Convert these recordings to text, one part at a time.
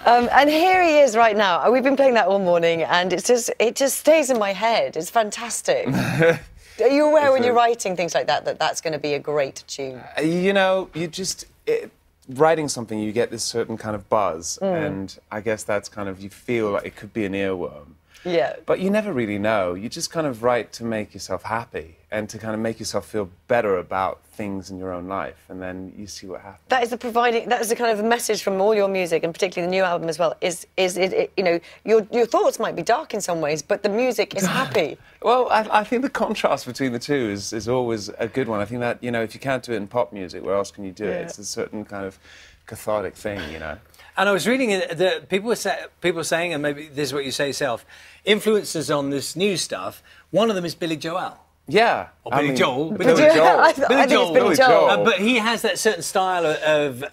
And here he is right now. We've been playing that all morning, and it just stays in my head. It's fantastic. Are you aware when you're writing things like that that's going to be a great tune? You know, writing something, you get this certain kind of buzz, and I guess that's kind of, you feel like it could be an earworm. Yeah. But you never really know. You just kind of write to make yourself happy and to kind of make yourself feel better about things in your own life, and then you see what happens. That is the kind of message from all your music, and particularly the new album as well. Is it you know, your thoughts might be dark in some ways, but the music is happy. Well, I think the contrast between the two is always a good one. I think that, you know, if you can't do it in pop music, where else can you do it? It's a certain kind of cathartic thing, you know. And I was reading that people were saying, and maybe this is what you say yourself, influences on this new stuff. One of them is Billy Joel. Yeah. Or Billy Joel. Billy Joel. I think it's Billy Joel. But he has that certain style of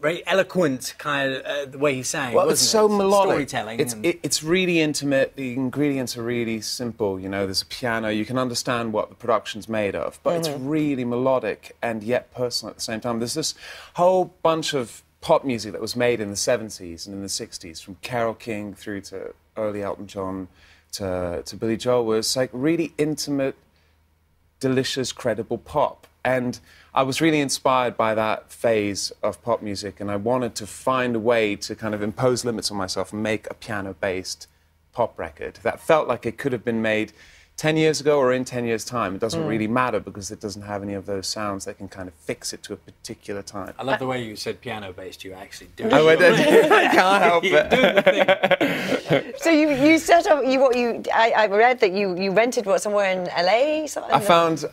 very eloquent kind of the way he's saying. Well, it's so melodic. Storytelling. It's really intimate. The ingredients are really simple. You know, there's a piano. You can understand what the production's made of, but it's really melodic and yet personal at the same time. There's this whole bunch of pop music that was made in the 70s and in the 60s, from Carole King through to early Elton John to Billy Joel, was like really intimate, delicious, credible pop. And I was really inspired by that phase of pop music, and I wanted to find a way to kind of impose limits on myself and make a piano-based pop record that felt like it could have been made 10 years ago or in 10 years' time. It doesn't really matter, because it doesn't have any of those sounds that can kind of fix it to a particular time. I love the way you said piano-based. You actually do it. Oh, I can't help it. So you set up. I read that you rented somewhere in LA. Something?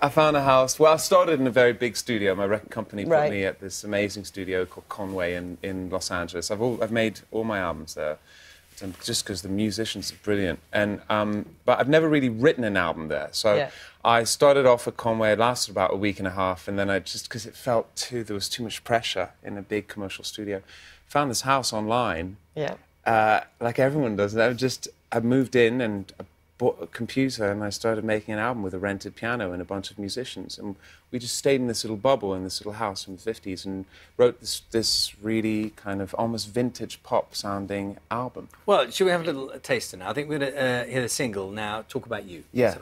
I found a house. Well, I started in a very big studio. My record company put me at this amazing studio called Conway in Los Angeles. I've made all my albums there, just because the musicians are brilliant. And but I've never really written an album there. So I started off at Conway. It lasted about a week and a half, and then because it felt there was too much pressure in a big commercial studio, found this house online. Yeah. Like everyone does. I moved in and I bought a computer, and I started making an album with a rented piano and a bunch of musicians, and we just stayed in this little bubble in this little house from the 50s and wrote this really kind of almost vintage pop sounding album. Well, should we have a little taster now? I think we're going to hear the single now, Talk About You. Yeah.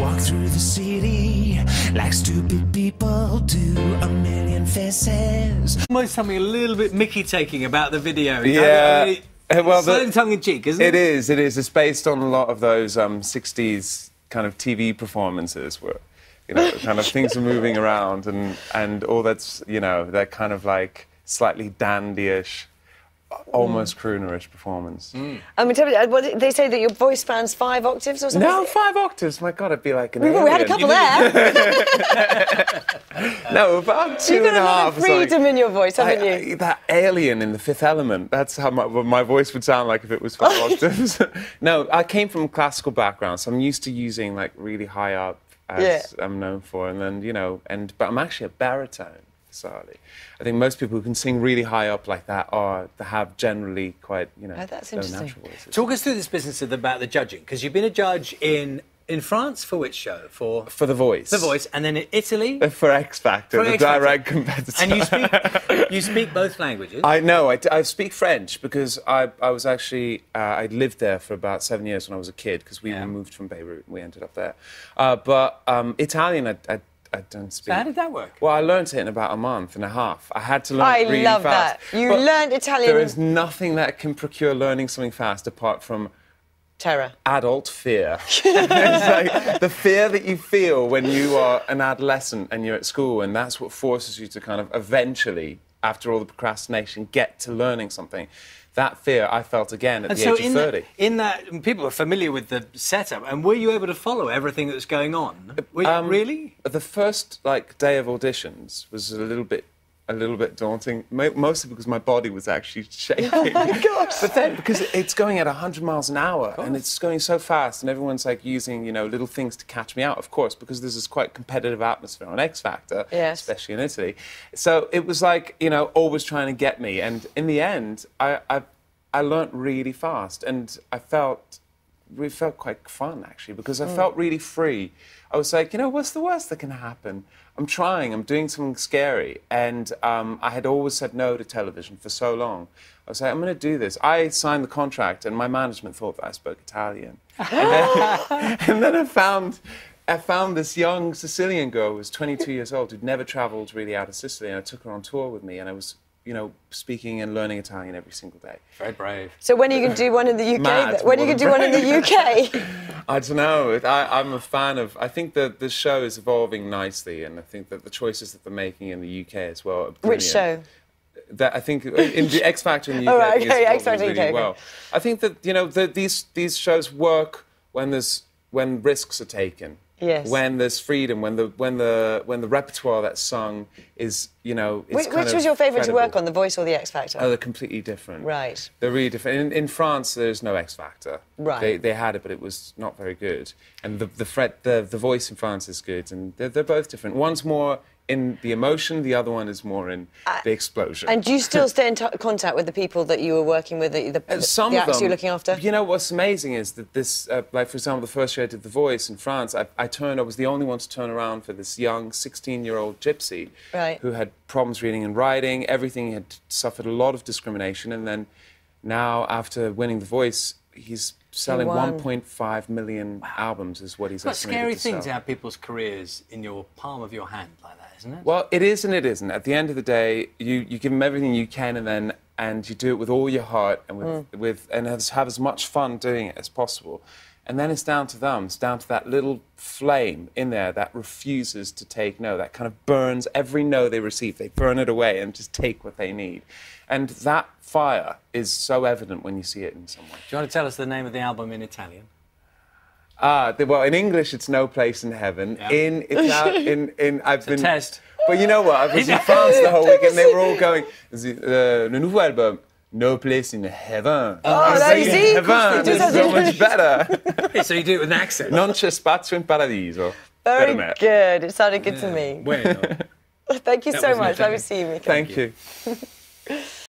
Walk through the city like stupid people do, a million faces. Almost something a little bit Mickey-taking about the video. Yeah. Well, slightly tongue-in-cheek, isn't it? It is. It's based on a lot of those 60s kind of TV performances where, you know, kind of things are moving around and all that's, you know, that kind of like slightly dandyish, almost croonerish performance. I mean, tell me, they say that your voice spans 5 octaves or something? No, 5 octaves. My God, I'd be like an alien. We had a couple there. No, about 2.5. You've got a lot of freedom in your voice, haven't you? That alien in The Fifth Element, that's how my voice would sound like if it was 5 octaves. No, I came from a classical background, so I'm used to using like really high up, as I'm known for, and then, you know, but I'm actually a baritone. Bizarrely. I think most people who can sing really high up like that have generally quite, you know, that's low interesting. natural voices. Talk us through this business about the judging, because you've been a judge in France for which show? For The Voice. The Voice, and then in Italy? For X Factor, the direct competitor. And you speak both languages? I know. I speak French because I was actually, I lived there for about 7 years when I was a kid, because we moved from Beirut and we ended up there. But Italian, I don't speak. So how did that work? Well, I learned it in about a month and a half. I had to learn it really fast. I love that. You learned Italian. There is nothing that can procure learning something fast apart from terror. Adult fear. It's like the fear that you feel when you are an adolescent and you're at school, and that's what forces you to kind of eventually, after all the procrastination, get to learning something. That fear I felt again at the age of 30. In that, people are familiar with the setup, and were you able to follow everything that was going on? Really? The first day of auditions was a little bit daunting, mostly because my body was actually shaking. Oh my gosh! But then, because it's going at 100 miles an hour, and it's going so fast, and everyone's like using, you know, little things to catch me out, of course, because there's this quite competitive atmosphere on X Factor, especially in Italy. So it was like, you know, always trying to get me, and in the end, I learnt really fast, and I felt it felt quite fun, actually, because I felt really free. I was like, you know, what's the worst that can happen? I'm trying, I'm doing something scary. And I had always said no to television for so long. I was like, I'm going to do this. I signed the contract, and my management thought that I spoke Italian. And then I found this young Sicilian girl who was 22 years old who'd never travelled really out of Sicily, and I took her on tour with me, and I was, you know, speaking and learning Italian every single day. Very brave. So when are you going to do one in the UK? Mad, when are you going to do one in the UK? I don't know. I'm a fan of... I think that the show is evolving nicely, and I think that the choices that they're making in the UK as well are brilliant. Which show? That I think in the X Factor in the UK, Oh, right, I think okay, it's X Factor evolving really UK, well. okay. I think that, you know, these shows work when risks are taken. Yes. When there's freedom, when the repertoire that's sung is, you know, it's Which was your favourite to work credible. on, The Voice or The X Factor? Oh, they're completely different. Right. They're really different. In France, there's no X Factor. Right. They had it, but it was not very good. And the voice in France is good, and they're both different. One's more in the emotion, the other one is more in the explosion. And do you still stay in contact with the people that you were working with, Some the of acts them, you're looking after? You know, what's amazing is that this, like, for example, the first year I did The Voice in France, I was the only one to turn around for this young 16-year-old gypsy who had problems reading and writing, everything. He had suffered a lot of discrimination, and then now, after winning The Voice, he's selling 1.5 million albums is what he's It's a estimated scary to thing sell. to have people's careers in your palm of your hand like that, isn't it? Well, it is and it isn't. At the end of the day, you give them everything you can, and you do it with all your heart and have as much fun doing it as possible. And then it's down to them. It's down to that little flame in there that refuses to take no, that kind of burns every no they receive. They burn it away and just take what they need. And that fire is so evident when you see it in someone. Do you want to tell us the name of the album in Italian? Well, in English, it's No Place in Heaven. Yeah. In Italian, I've been... Test. But you know what? I was in France the whole week, and they were all going, le nouveau album, No Place in Heaven. Oh, I was you like, see? Heaven, Just it's so much better. So you do it with an accent. Non c'è spazio in paradiso. Very Per me. good. It sounded good to me. Bueno. Thank you so wasn't much. Italian. Lovely seeing you. Thank you.